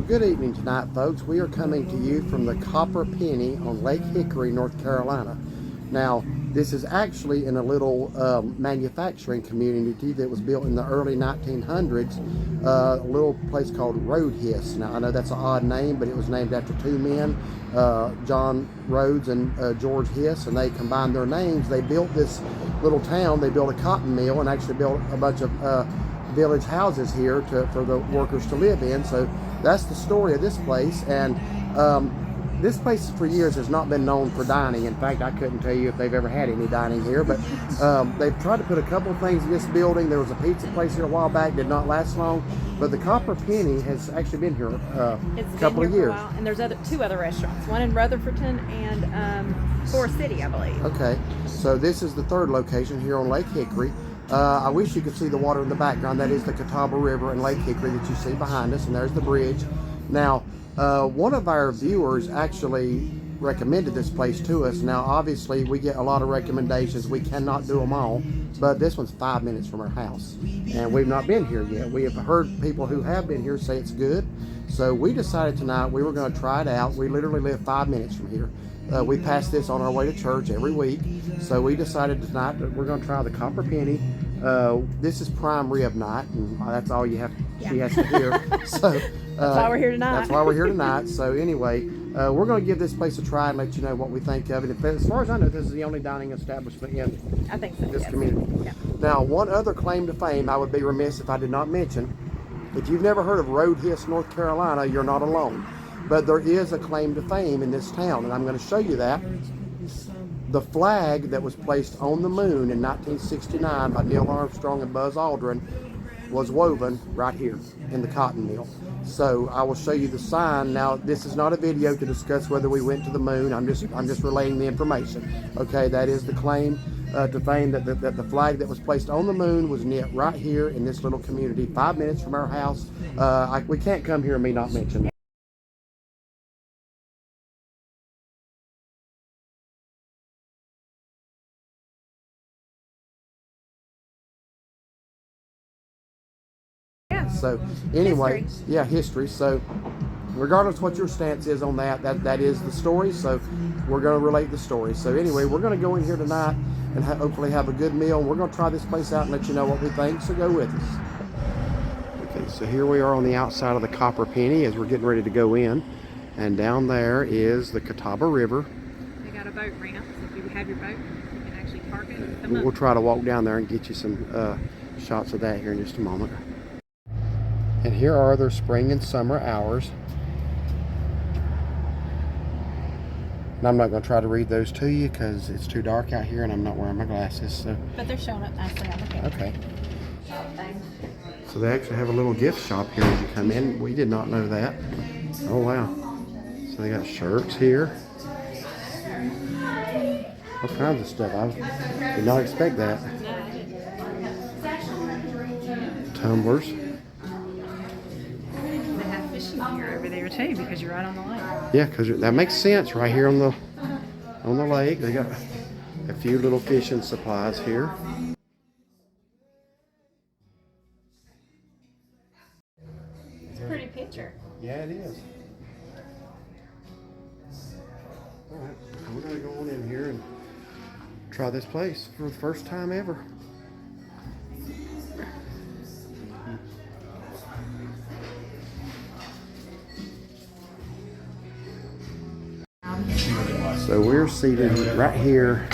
good evening tonight, folks. We are coming to you from the Copper Penny on Lake Hickory, North Carolina. Now, this is actually in a little manufacturing community that was built in the early 1900s, a little place called Rhodes. Now, I know that's an odd name, but it was named after two men, John Rhodes and George Hiss, and they combined their names. They built this little town. They built a cotton mill and actually built a bunch of village houses here for the workers to live in. So that's the story of this place. And this place for years has not been known for dining. In fact, I couldn't tell you if they've ever had any dining here, but they've tried to put a couple of things in this building. There was a pizza place here a while back, did not last long, but the Copper Penny has actually been here a couple of years. And there's two other restaurants, one in Rutherfordton and Forest City, I believe. Okay, so this is the third location here on Lake Hickory. I wish you could see the water in the background. That is the Catawba River and Lake Hickory that you see behind us, and there's the bridge. Now, one of our viewers actually recommended this place to us. Now, obviously, we get a lot of recommendations. We cannot do them all, but this one's 5 minutes from our house, and we've not been here yet. We have heard people who have been here say it's good, so we decided tonight we were going to try it out. We literally live 5 minutes from here. We pass this on our way to church every week, so we decided tonight that we're going to try the Copper Penny. This is prime rib night, and that's all you have. Yeah. She has to hear. So that's why we're here tonight. That's why we're here tonight. So anyway, we're going to give this place a try and let you know what we think of it. As far as I know, this is the only dining establishment in I think so, this yes. community. Yeah. Now, one other claim to fame I would be remiss if I did not mention. If you've never heard of Rhodes, North Carolina, you're not alone. But there is a claim to fame in this town, and I'm going to show you that. The flag that was placed on the moon in 1969 by Neil Armstrong and Buzz Aldrin was woven right here in the cotton mill. So I will show you the sign. Now, this is not a video to discuss whether we went to the moon. I'm just relaying the information. Okay, that is the claim to fame, that the flag that was placed on the moon was knit right here in this little community, 5 minutes from our house. We can't come here and me not mention that. So anyway, history. Yeah, history. So regardless of what your stance is on that is the story. So we're going to relate the story. So anyway, we're going to go in here tonight and hopefully have a good meal. We're going to try this place out and let you know what we think. So go with us. Okay, so here we are on the outside of the Copper Penny as we're getting ready to go in. And down there is the Catawba River. They got a boat ramp, so if you have your boat, you can actually park it and come We'll up. try to walk down there and get you some shots of that here in just a moment. And here are their spring and summer hours. And I'm not going to try to read those to you because it's too dark out here and I'm not wearing my glasses. So. But they're showing up nicely on the camera. Okay. So they actually have a little gift shop here as you come in. We did not know that. Oh wow. So they got shirts here. All kinds of stuff. I did not expect that. Tumblers. Here over there too, because you're right on the lake. Yeah, because that makes sense right here on the lake. They got a few little fishing supplies here. It's a pretty picture. Yeah, it is. All right, we're gonna go on in here and try this place for the first time ever. So we're seated right here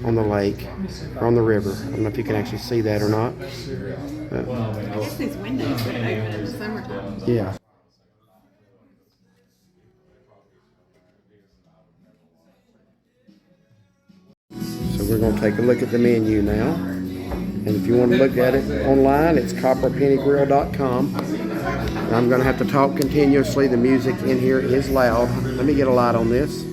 on the lake, or on the river. I don't know if you can actually see that or not. I guess these windows would open in the summertime. Yeah. So we're going to take a look at the menu now. And if you want to look at it online, it's copperpennygrill.com. And I'm going to have to talk continuously. The music in here is loud. Let me get a light on this.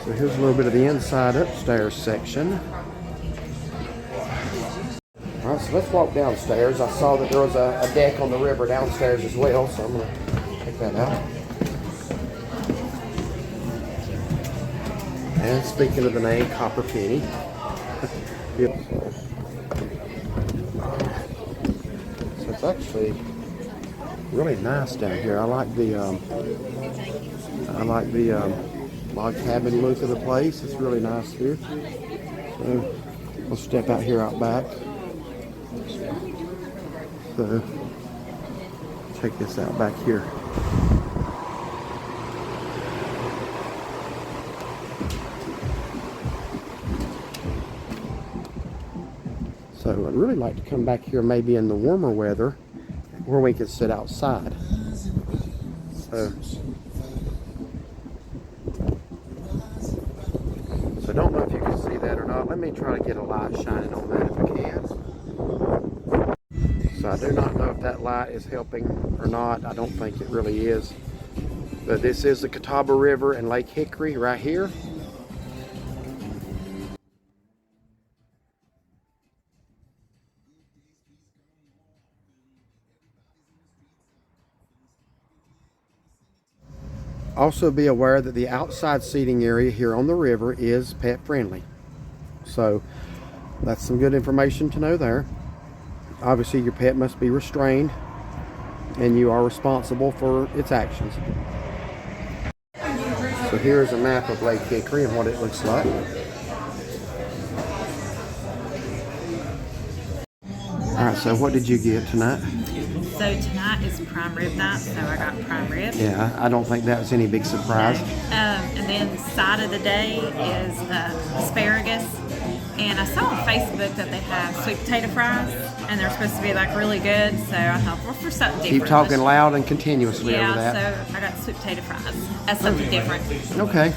So here's a little bit of the inside upstairs section. All right, so let's walk downstairs. I saw that there was a deck on the river downstairs as well, so I'm going to check that out. And speaking of the name, Copper Penny. Yep. So it's actually really nice down here. I like the log cabin look of the place. It's really nice here. So we'll step out here out back. So check this out back here. So I'd really like to come back here maybe in the warmer weather where we could sit outside. So I don't know if you can see that or not. Let me try to get a light shining on that if I can. So I do not know if that light is helping or not. I don't think it really is. But this is the Catawba River and Lake Hickory right here. Also be aware that the outside seating area here on the river is pet friendly. So that's some good information to know there. Obviously your pet must be restrained and you are responsible for its actions. So here's a map of Lake Hickory and what it looks like. Alright, so what did you get tonight? So tonight is prime rib night, so I got prime rib. Yeah, I don't think that was any big surprise. And then side of the day is asparagus. And I saw on Facebook that they have sweet potato fries, and they're supposed to be like really good. So I thought, well, for something different. Keep talking loud and continuously over that. Yeah, so I got sweet potato fries. That's something different. Okay.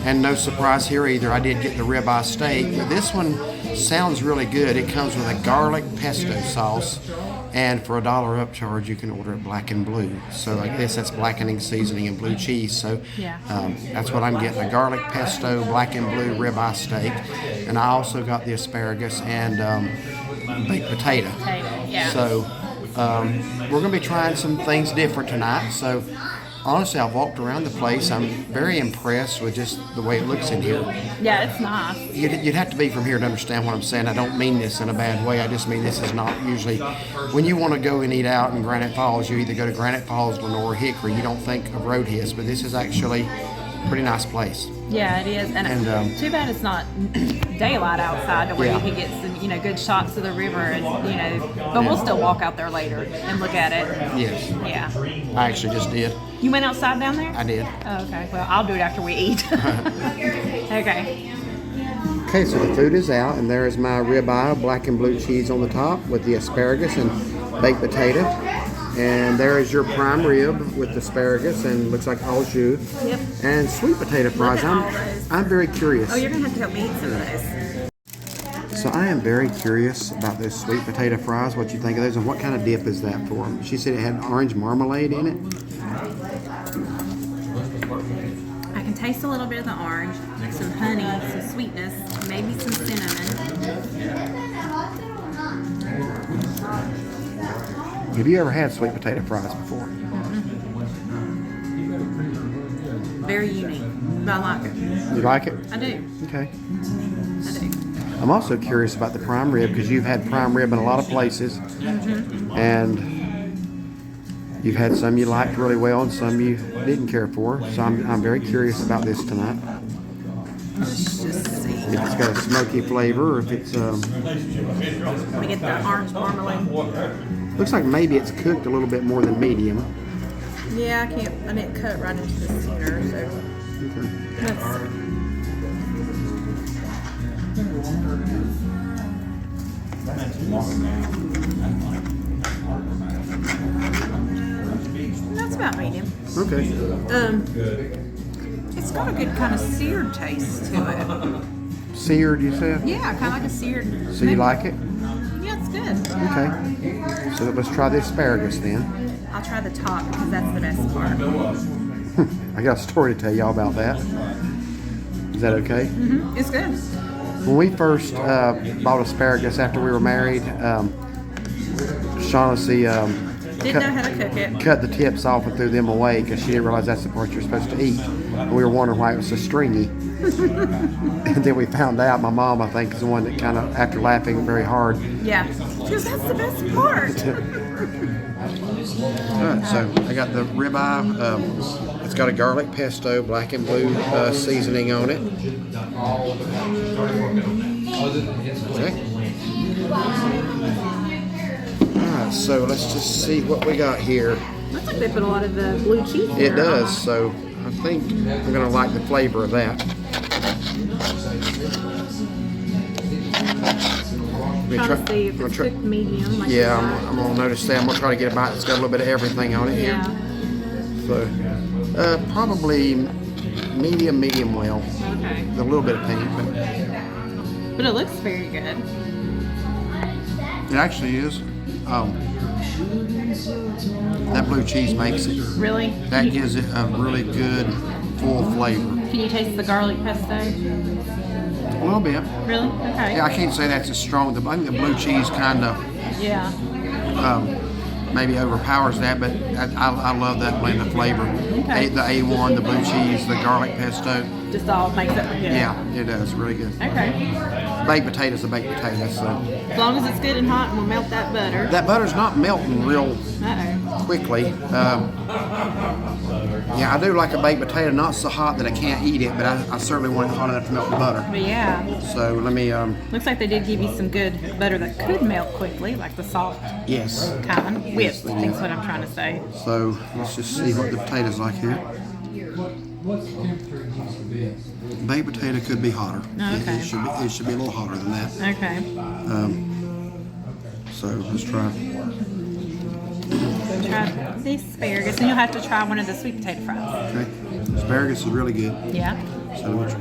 And no surprise here either. I did get the ribeye steak. This one sounds really good. It comes with a garlic pesto sauce. And for $1 upcharge, you can order it black and blue. So I guess that's blackening seasoning and blue cheese. So Yeah. That's what I'm getting, a garlic pesto, black and blue ribeye steak. And I also got the asparagus and baked potato. Yeah. So we're going to be trying some things different tonight. So honestly, I've walked around the place. I'm very impressed with just the way it looks in here. Yeah, it's nice. You'd have to be from here to understand what I'm saying. I don't mean this in a bad way. I just mean this is not usually... When you want to go and eat out in Granite Falls, you either go to Granite Falls, Lenore, Hickory. You don't think of Roadhead, but this is actually a pretty nice place. Yeah, it is. And too bad it's not daylight outside to where you can get some, good shots of the river and, but we'll still walk out there later and look at it. Yes. Yeah. I actually just did. You went outside down there? I did. Oh, okay. Well, I'll do it after we eat. Okay. Okay, so the food is out, and there is my ribeye, black and blue cheese on the top with the asparagus and baked potato. And there is your prime rib with asparagus and looks like au jus. Yep. And sweet potato fries. Look at all those. I'm very curious. Oh, you're going to have to help me eat some of those. So I am very curious about those sweet potato fries, what you think of those, and what kind of dip is that for them? She said it had orange marmalade in it. I can taste a little bit of the orange, some honey, some sweetness, maybe some cinnamon. Have you ever had sweet potato fries before? Very unique, but I like it. You like it? I do. Okay. I do. I'm also curious about the prime rib because you've had prime rib in a lot of places, and you've had some you liked really well and some you didn't care for. So I'm very curious about this tonight. Let's just see. If it's got a smoky flavor or if it's Let me get the orange marmalade. looks like maybe it's cooked a little bit more than medium. Yeah, I didn't cut right into the center, so let's see. That's about medium. Okay. It's got a good kind of seared taste to it. Seared, you said? Yeah, kind of like a seared. So you like it? Yeah, it's good. Okay. So let's try the asparagus then. I'll try the top because that's the best part. I got a story to tell y'all about that. Is that okay? Mm-hmm. It's good. When we first bought asparagus after we were married, Shaughnessy Didn't know how to cook it. cut the tips off and threw them away because she didn't realize that's the part you're supposed to eat. And we were wondering why it was so stringy. And then we found out, my mom, I think, is the one that kind of, after laughing very hard. Yeah. She goes, that's the best part. Alright, so I got the ribeye. It's got a garlic pesto, black and blue seasoning on it. Okay. Alright, so let's just see what we got here. Looks like they put a lot of the blue cheese in It there. does, so I think I'm going to like the flavor of that. Trying to see if it's cooked medium. Like Yeah, that. I'm going to notice that. I'm going to try to get a bite that's got a little bit of everything on it here. Yeah. So, probably medium well. Okay. A little bit of pink, But it looks very good. it actually is. That blue cheese makes it. Really? That gives it a really good, full flavor. Can you taste the garlic pesto? A little bit. Really? Okay. Yeah, I can't say that's as strong. I think the blue cheese kind of Yeah. maybe overpowers that, but I love that blend of flavor. Okay. The A1, the blue cheese, the garlic pesto. Just all makes it look good. Yeah, it does. Really good. Okay. Baked potatoes are baked potatoes, so. As long as it's good and hot and we'll melt that butter. That butter's not melting real Uh-oh. quickly. Yeah, I do like a baked potato, not so hot that I can't eat it, but I certainly want it hot enough to melt the butter. But yeah. So let me, Looks like they did give you some good butter that could melt quickly, like the salt yes. kind. Whipped, I think's what I'm trying to say. So let's just see what the potato's like here. Baked potato could be hotter. Oh, okay. It should be a little hotter than that. Okay. So let's try. Try the asparagus, and you'll have to try one of the sweet potato fries. Okay. Asparagus is really good. Yeah. So let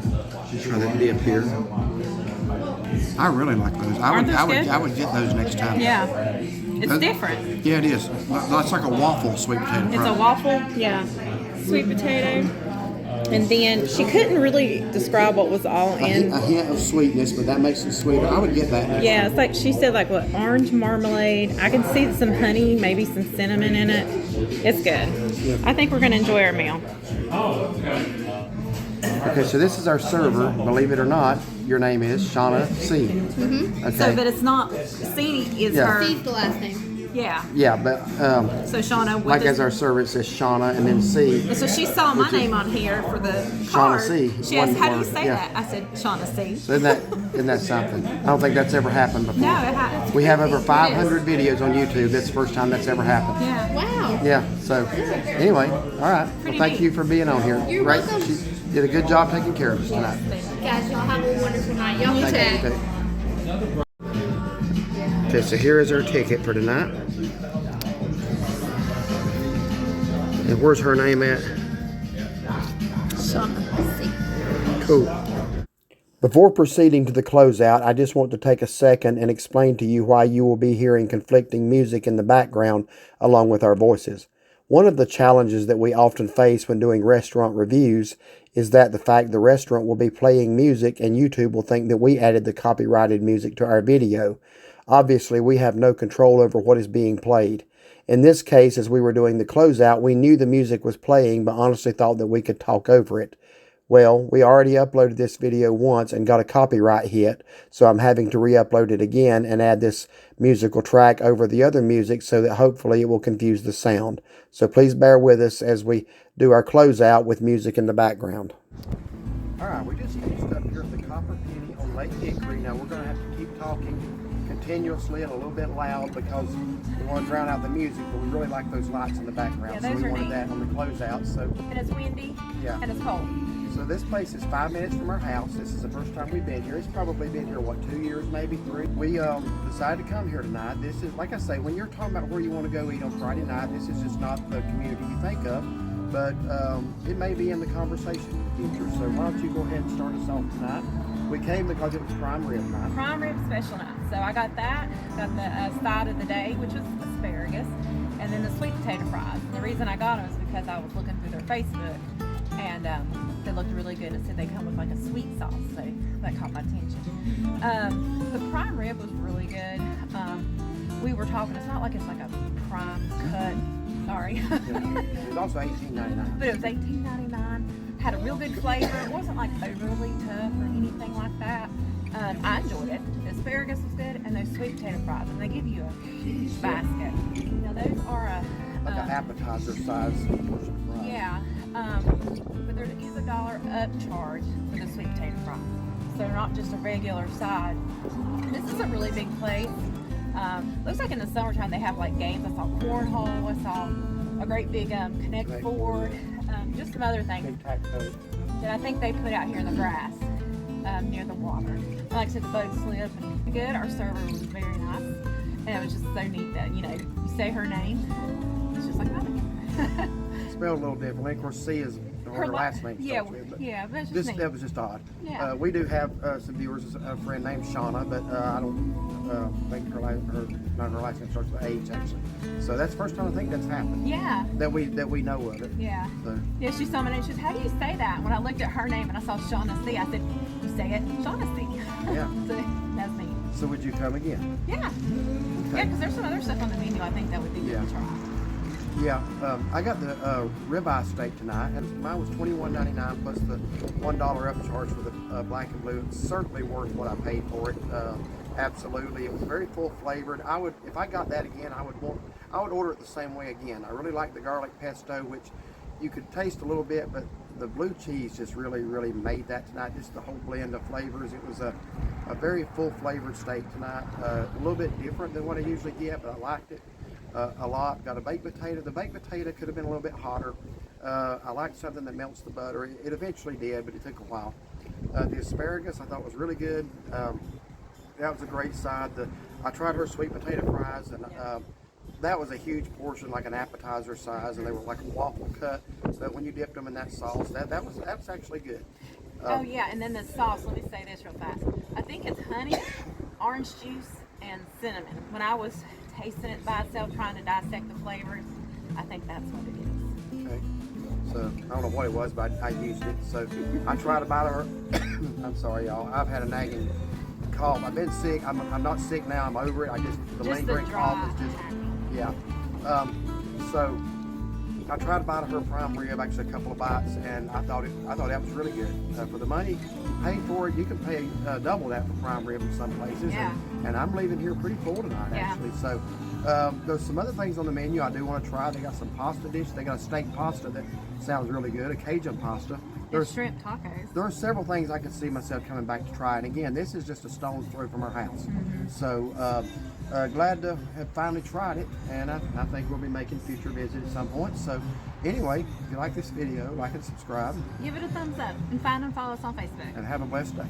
me try that dip here. I really like those. Aren't those good? I would get those next time. Yeah. It's different. Yeah, it is. That's like a waffle sweet potato fry. It's a waffle, yeah. Sweet potato. And then she couldn't really describe what was all in. A hint of sweetness, but that makes it sweeter. I would get that. Yeah, it's like she said, like what, orange marmalade. I can see some honey, maybe some cinnamon in it. It's good. Yeah. I think we're going to enjoy our meal. Okay, so this is our server. Believe it or not, your name is Shaughnessy. Mm-hmm. Okay. So, but it's not, C is Yeah. her. Steve's the last name. Yeah. Yeah, but So Shauna, like as our server, it says Shauna and then C. and so she saw my which is name on here for the Shauna card. C. She asked, One how do you word, say yeah. that? I said, Shauna C. So isn't that something? I don't think that's ever happened before. No, it has. We have over 500 videos on YouTube. That's the first time that's ever happened. Yeah. Wow. Yeah, so anyway, all right. Well, Pretty thank neat. you for being on here. You're Right, welcome. she did a good job taking care of us tonight. Guys, y'all have a wonderful night. Y'all be Thank you. safe. Okay, so here is our ticket for tonight. And where's her name at? Cool. Before proceeding to the closeout, I just want to take a second and explain to you why you will be hearing conflicting music in the background along with our voices. One of the challenges that we often face when doing restaurant reviews is that the fact the restaurant will be playing music and YouTube will think that we added the copyrighted music to our video. Obviously, we have no control over what is being played. In this case, as we were doing the closeout, we knew the music was playing, but honestly thought that we could talk over it. Well, we already uploaded this video once and got a copyright hit, so I'm having to re-upload it again and add this musical track over the other music so that hopefully it will confuse the sound. So please bear with us as we do our closeout with music in the background. All right, we just finished up here at the Copper Penny on Lake Hickory. Now we're going to have to keep talking continuously and a little bit loud because we want to drown out the music, but we really like those lights in the background, Yeah, so those we are wanted neat. that on the closeout. So And it's windy. Yeah. And it's cold. So this place is 5 minutes from our house. This is the first time we've been here. It's probably been here, what, 2 years, maybe 3? We decided to come here tonight. This is, like I say, when you're talking about where you want to go eat on Friday night, this is just not the community you think of, but it may be in the conversation in the future. So why don't you go ahead and start us off tonight? We came because it was prime rib night. Prime rib special night. So I got that. Got the side of the day, which was asparagus. And then the sweet potato fries. And the reason I got them is because I was looking through their Facebook. and they looked really good. It said they come with like a sweet sauce, so that caught my attention. The prime rib was really good. We were talking, it's not like it's like a prime cut. Sorry. It was also $18.99. But it was $18.99. Had a real good flavor. It wasn't like overly tough or anything like that. I enjoyed it. The asparagus was good, and those sweet potato fries. And they give you a huge basket. Now those are Like an appetizer size portion of fries. yeah. But there is a $1 upcharge for the sweet potato fries. So they're not just a regular side. This is a really big place. Looks like in the summertime they have like games. I saw cornhole. I saw a great big Connect Four. Just some other things Big taco. that I think they put out here in the grass near the water. Like I said, the boat slip and good. Our server was very nice, and it was just so neat that you say her name, it's just like that. Spelled a little differently. Of course, C is her last name. Yeah, starts with, but yeah, but it's just neat. that was just odd. Yeah. We do have some viewers. A friend named Shauna, but I don't think her last name starts with H actually. So that's the first time I think that's happened. Yeah. That we know of it. Yeah. So. Yeah, she saw my name. She said, "How do you say that?" When I looked at her name and I saw Shauna C, I said, "You say it, Shauna C." Yeah. So that's neat. So would you come again? Yeah. Okay. Yeah, because there's some other stuff on the menu I think that would be good to try. Yeah, I got the ribeye steak tonight, and mine was $21.99 plus the $1 upcharge for the black and blue. It's certainly worth what I paid for it. Absolutely, it was very full flavored. If I got that again, I would order it the same way again. I really like the garlic pesto, which you could taste a little bit, but the blue cheese just really made that tonight. Just the whole blend of flavors. It was a very full flavored steak tonight. A little bit different than what I usually get, but I liked it. A lot. Got a baked potato. The baked potato could have been a little bit hotter. I like something that melts the butter. It eventually did, but it took a while. The asparagus I thought was really good. That was a great side. I tried her sweet potato fries, and that was a huge portion, like an appetizer size, and they were like a waffle cut. So that when you dipped them in that sauce, that was actually good. Oh yeah, and then the sauce. Let me say this real fast. I think it's honey, orange juice, and cinnamon. When I was tasting it by itself, trying to dissect the flavors, I think that's what it is. Okay. So I don't know what it was, but I used it. So I tried to buy her. I'm sorry, y'all. I've had a nagging cough. I've been sick. I'm not sick now. I'm over it. The lingering cough is just yeah. So I tried to buy her prime rib, actually a couple of bites, and I thought that was really good. For the money you pay for it, you can pay double that for prime rib in some places. Yeah. And I'm leaving here pretty full tonight, actually. So there's some other things on the menu I do want to try. They got some pasta dish. They got a steak pasta that sounds really good, a Cajun pasta. There's shrimp tacos. There are several things I could see myself coming back to try. And again, this is just a stone's throw from our house. Mm-hmm. So glad to have finally tried it. And I think we'll be making future visits at some point. So anyway, if you like this video, like and subscribe. Give it a thumbs up and find and follow us on Facebook. And have a blessed day.